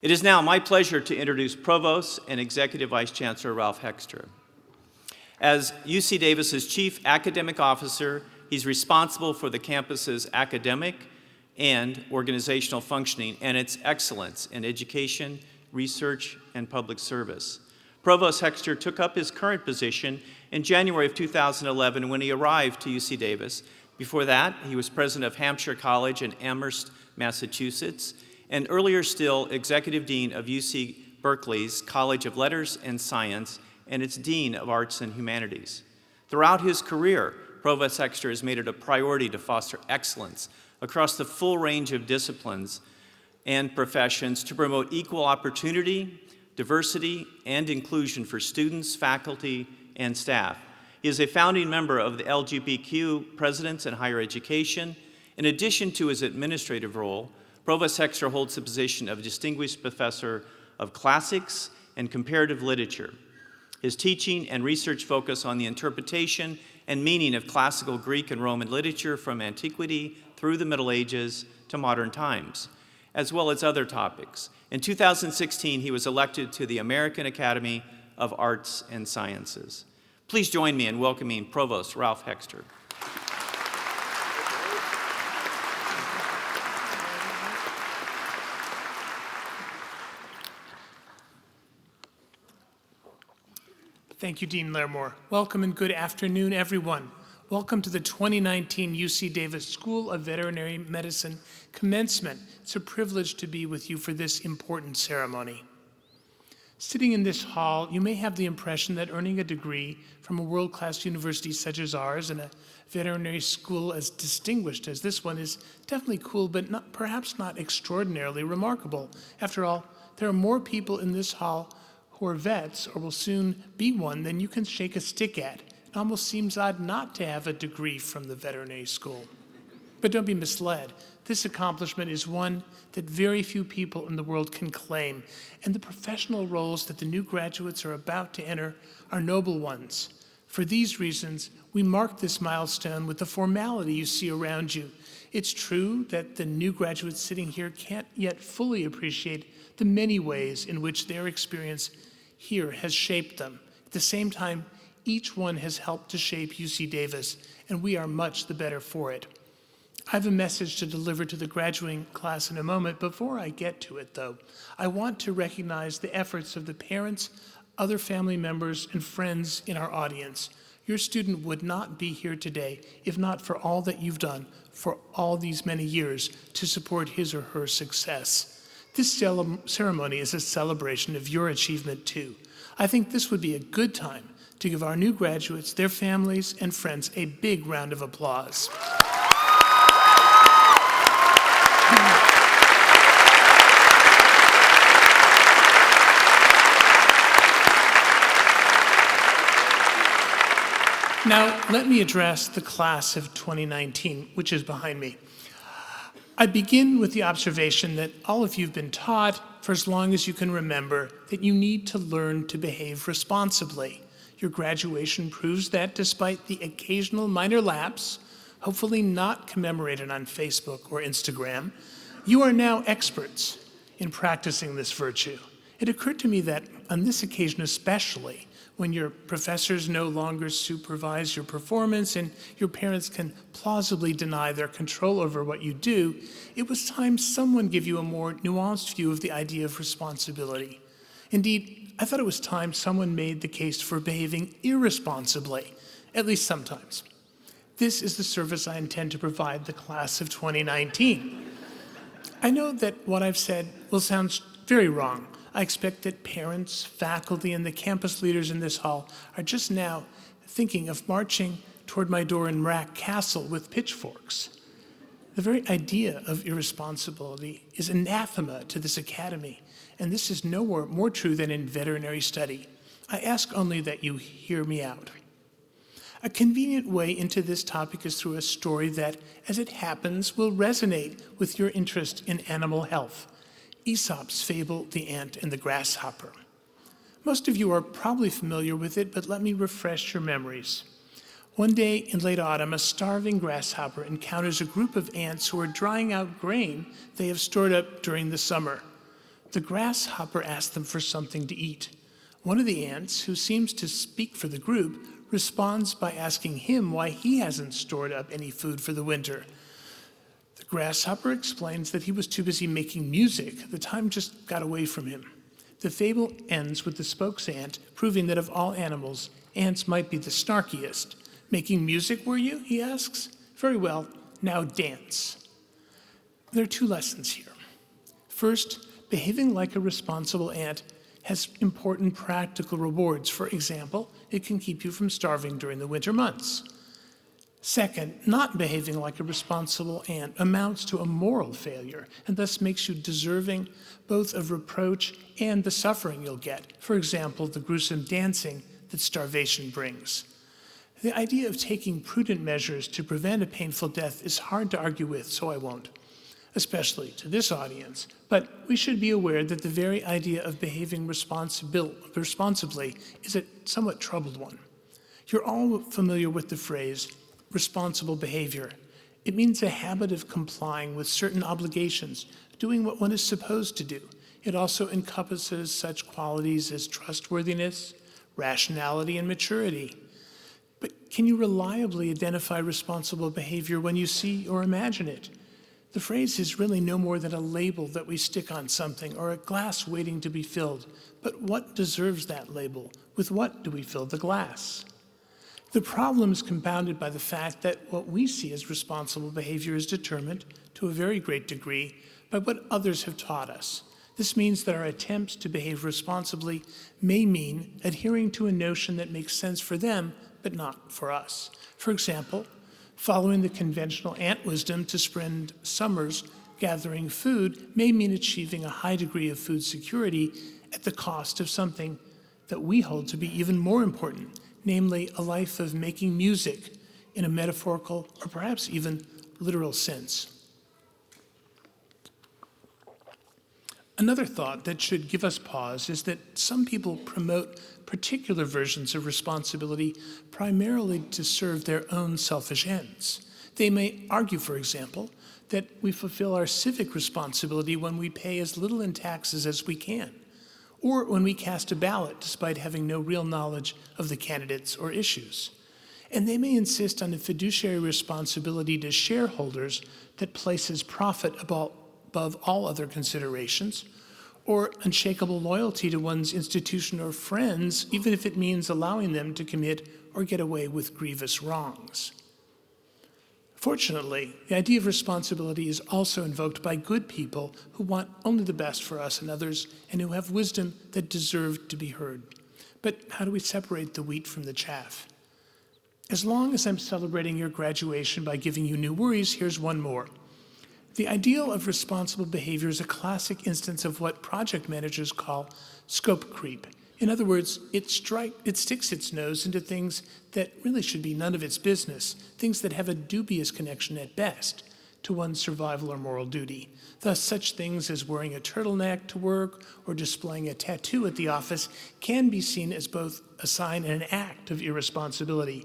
It is now my pleasure to introduce Provost and Executive Vice-Chancellor Ralph Hexter. As UC Davis's Chief Academic Officer, he's responsible for the campus's academic and organizational functioning and its excellence in education, research, and public service. Provost Hexter took up his current position in January of 2011 when he arrived to UC Davis. Before that, he was president of Hampshire College in Amherst, Massachusetts, and earlier still, Executive Dean of UC Berkeley's College of Letters and Science and its Dean of Arts and Humanities. Throughout his career, Provost Hexter has made it a priority to foster excellence across the full range of disciplines and professions to promote equal opportunity, diversity, and inclusion for students, faculty, and staff. He is a founding member of the LGBTQ Presidents in Higher Education. In addition to his administrative role, Provost Hexter holds the position of Distinguished Professor of Classics and Comparative Literature. His teaching and research focus on the interpretation and meaning of classical Greek and Roman literature from antiquity through the Middle Ages to modern times, as well as other topics. In 2016, he was elected to the American Academy of Arts and Sciences. Please join me in welcoming Provost Ralph Hexter. Thank you, Dean Larimore. Welcome and good afternoon, everyone. Welcome to the 2019 UC Davis School of Veterinary Medicine Commencement. It's a privilege to be with you for this important ceremony. Sitting in this hall, you may have the impression that earning a degree from a world-class university such as ours and a veterinary school as distinguished as this one is definitely cool, but perhaps not extraordinarily remarkable. After all, there are more people in this hall who are vets or will soon be one than you can shake a stick at. It almost seems odd not to have a degree from the veterinary school. But don't be misled. This accomplishment is one that very few people in the world can claim, and the professional roles that the new graduates are about to enter are noble ones. For these reasons, we mark this milestone with the formality you see around you. It's true that the new graduates sitting here can't yet fully appreciate the many ways in which their experience here has shaped them. At the same time, each one has helped to shape UC Davis, and we are much the better for it. I have a message to deliver to the graduating class in a moment. Before I get to it, though, I want to recognize the efforts of the parents, other family members, and friends in our audience. Your student would not be here today if not for all that you've done for all these many years to support his or her success. This ceremony is a celebration of your achievement, too. I think this would be a good time to give our new graduates, their families, and friends a big round of applause. Now, let me address the class of 2019, which is behind me. I begin with the observation that all of you have been taught, for as long as you can remember, that you need to learn to behave responsibly. Your graduation proves that despite the occasional minor lapse, hopefully not commemorated on Facebook or Instagram, you are now experts in practicing this virtue. It occurred to me that on this occasion especially, when your professors no longer supervise your performance and your parents can plausibly deny their control over what you do, it was time someone give you a more nuanced view of the idea of responsibility. Indeed, I thought it was time someone made the case for behaving irresponsibly, at least sometimes. This is the service I intend to provide the class of 2019. I know that what I've said will sound very wrong. I expect that parents, faculty, and the campus leaders in this hall are just now thinking of marching toward my door in Rack Castle with pitchforks. The very idea of irresponsibility is anathema to this academy, and this is nowhere more true than in veterinary study. I ask only that you hear me out. A convenient way into this topic is through a story that, as it happens, will resonate with your interest in animal health. Aesop's fable, The Ant and the Grasshopper. Most of you are probably familiar with it, but let me refresh your memories. One day in late autumn, a starving grasshopper encounters a group of ants who are drying out grain they have stored up during the summer. The grasshopper asked them for something to eat. One of the ants, who seems to speak for the group, responds by asking him why he hasn't stored up any food for the winter. The grasshopper explains that he was too busy making music. The time just got away from him. The fable ends with the spokes ant proving that of all animals, ants might be the snarkiest. Making music, were you? He asks. Very well, now dance. There are two lessons here. First, behaving like a responsible ant has important practical rewards. For example, it can keep you from starving during the winter months. Second, not behaving like a responsible ant amounts to a moral failure and thus makes you deserving both of reproach and the suffering you'll get. For example, the gruesome dancing that starvation brings. The idea of taking prudent measures to prevent a painful death is hard to argue with, so I won't, especially to this audience. But we should be aware that the very idea of behaving responsibly is a somewhat troubled one. You're all familiar with the phrase, responsible behavior. It means a habit of complying with certain obligations, doing what one is supposed to do. It also encompasses such qualities as trustworthiness, rationality, and maturity. But can you reliably identify responsible behavior when you see or imagine it? The phrase is really no more than a label that we stick on something or a glass waiting to be filled. But what deserves that label? With what do we fill the glass? The problem is compounded by the fact that what we see as responsible behavior is determined, to a very great degree, by what others have taught us. This means that our attempts to behave responsibly may mean adhering to a notion that makes sense for them, but not for us. For example, following the conventional ant wisdom to spend summers gathering food may mean achieving a high degree of food security at the cost of something that we hold to be even more important, namely a life of making music in a metaphorical or perhaps even literal sense. Another thought that should give us pause is that some people promote particular versions of responsibility primarily to serve their own selfish ends. They may argue, for example, that we fulfill our civic responsibility when we pay as little in taxes as we can, or when we cast a ballot despite having no real knowledge of the candidates or issues. And they may insist on a fiduciary responsibility to shareholders that places profit above all other considerations, or unshakable loyalty to one's institution or friends, even if it means allowing them to commit or get away with grievous wrongs. Fortunately, the idea of responsibility is also invoked by good people who want only the best for us and others, and who have wisdom that deserves to be heard. But how do we separate the wheat from the chaff? As long as I'm celebrating your graduation by giving you new worries, here's one more. The ideal of responsible behavior is a classic instance of what project managers call scope creep. In other words, it sticks its nose into things that really should be none of its business, things that have a dubious connection at best to one's survival or moral duty. Thus, such things as wearing a turtleneck to work or displaying a tattoo at the office can be seen as both a sign and an act of irresponsibility.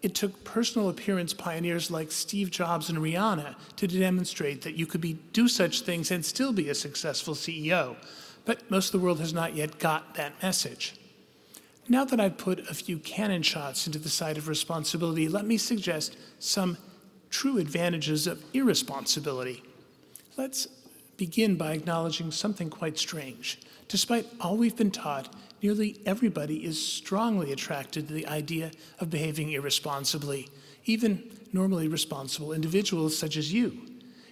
It took personal appearance pioneers like Steve Jobs and Rihanna to demonstrate that you could do such things and still be a successful CEO. But most of the world has not yet got that message. Now that I've put a few cannon shots into the side of responsibility, let me suggest some true advantages of irresponsibility. Let's begin by acknowledging something quite strange. Despite all we've been taught, nearly everybody is strongly attracted to the idea of behaving irresponsibly, even normally responsible individuals such as you.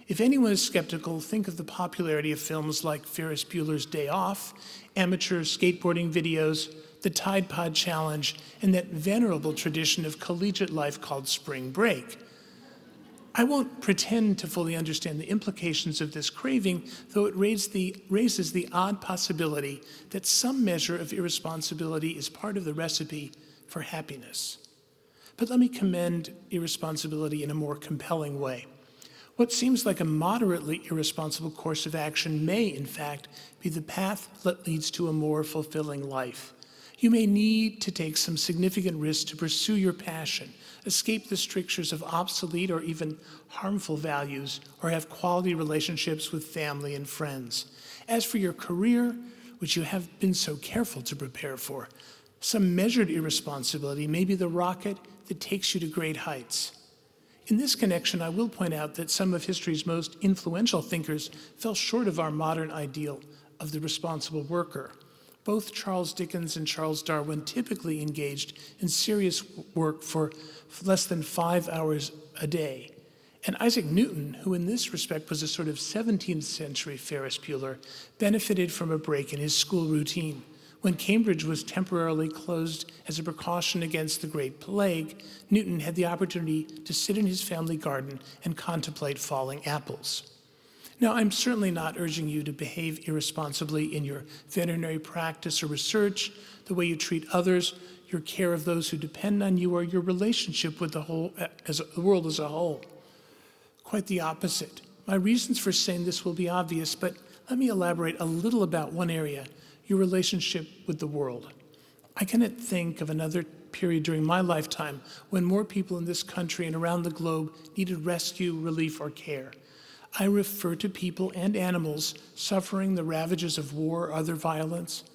If anyone is skeptical, think of the popularity of films like Ferris Bueller's Day Off, amateur skateboarding videos, the Tide Pod Challenge, and that venerable tradition of collegiate life called spring break. I won't pretend to fully understand the implications of this craving, though it raises the odd possibility that some measure of irresponsibility is part of the recipe for happiness. But let me commend irresponsibility in a more compelling way. What seems like a moderately irresponsible course of action may, in fact, be the path that leads to a more fulfilling life. You may need to take some significant risks to pursue your passion, escape the strictures of obsolete or even harmful values, or have quality relationships with family and friends. As for your career, which you have been so careful to prepare for, some measured irresponsibility may be the rocket that takes you to great heights. In this connection, I will point out that some of history's most influential thinkers fell short of our modern ideal of the responsible worker. Both Charles Dickens and Charles Darwin typically engaged in serious work for less than 5 hours a day. And Isaac Newton, who in this respect was a sort of 17th century Ferris Bueller, benefited from a break in his school routine. When Cambridge was temporarily closed as a precaution against the Great Plague, Newton had the opportunity to sit in his family garden and contemplate falling apples. Now, I'm certainly not urging you to behave irresponsibly in your veterinary practice or research, the way you treat others, your care of those who depend on you, or your relationship with the world as a whole. Quite the opposite. My reasons for saying this will be obvious, but let me elaborate a little about one area, your relationship with the world. I cannot think of another period during my lifetime when more people in this country and around the globe needed rescue, relief, or care. I refer to people and animals suffering the ravages of war or other violence,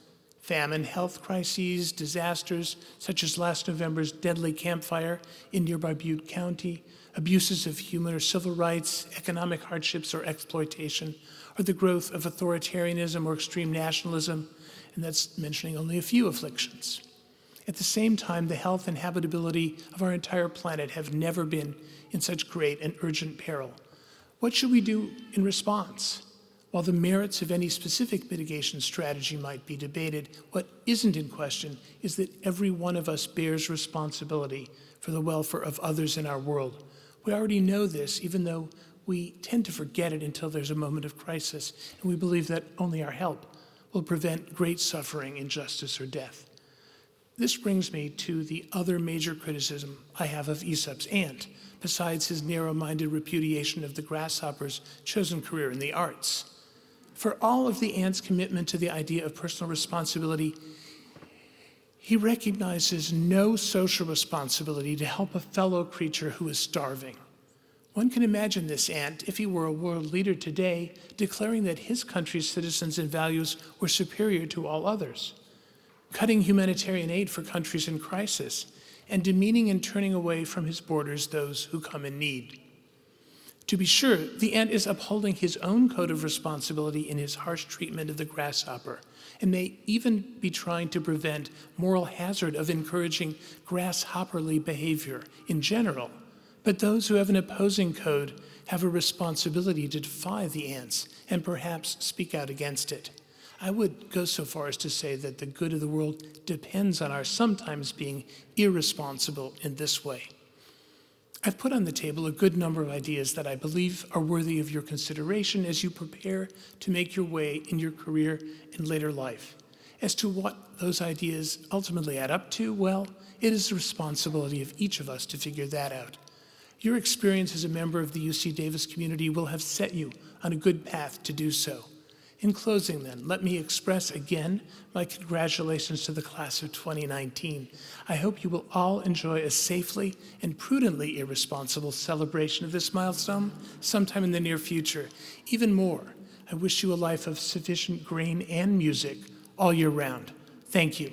famine, health crises, disasters such as last November's deadly campfire in nearby Butte County, abuses of human or civil rights, economic hardships or exploitation, or the growth of authoritarianism or extreme nationalism, and that's mentioning only a few afflictions. At the same time, the health and habitability of our entire planet have never been in such great and urgent peril. What should we do in response? While the merits of any specific mitigation strategy might be debated, what isn't in question is that every one of us bears responsibility for the welfare of others in our world. We already know this, even though we tend to forget it until there's a moment of crisis, and we believe that only our help will prevent great suffering, injustice, or death. This brings me to the other major criticism I have of Aesop's ant, besides his narrow-minded repudiation of the grasshopper's chosen career in the arts. For all of the ant's commitment to the idea of personal responsibility, he recognizes no social responsibility to help a fellow creature who is starving. One can imagine this ant, if he were a world leader today, declaring that his country's citizens and values were superior to all others, cutting humanitarian aid for countries in crisis, and demeaning and turning away from his borders those who come in need. To be sure, the ant is upholding his own code of responsibility in his harsh treatment of the grasshopper, and may even be trying to prevent moral hazard of encouraging grasshopperly behavior in general. But those who have an opposing code have a responsibility to defy the ants and perhaps speak out against it. I would go so far as to say that the good of the world depends on our sometimes being irresponsible in this way. I've put on the table a good number of ideas that I believe are worthy of your consideration as you prepare to make your way in your career and later life. As to what those ideas ultimately add up to, well, it is the responsibility of each of us to figure that out. Your experience as a member of the UC Davis community will have set you on a good path to do so. In closing then, let me express again my congratulations to the class of 2019. I hope you will all enjoy a safely and prudently irresponsible celebration of this milestone sometime in the near future. Even more, I wish you a life of sufficient grain and music all year round. Thank you.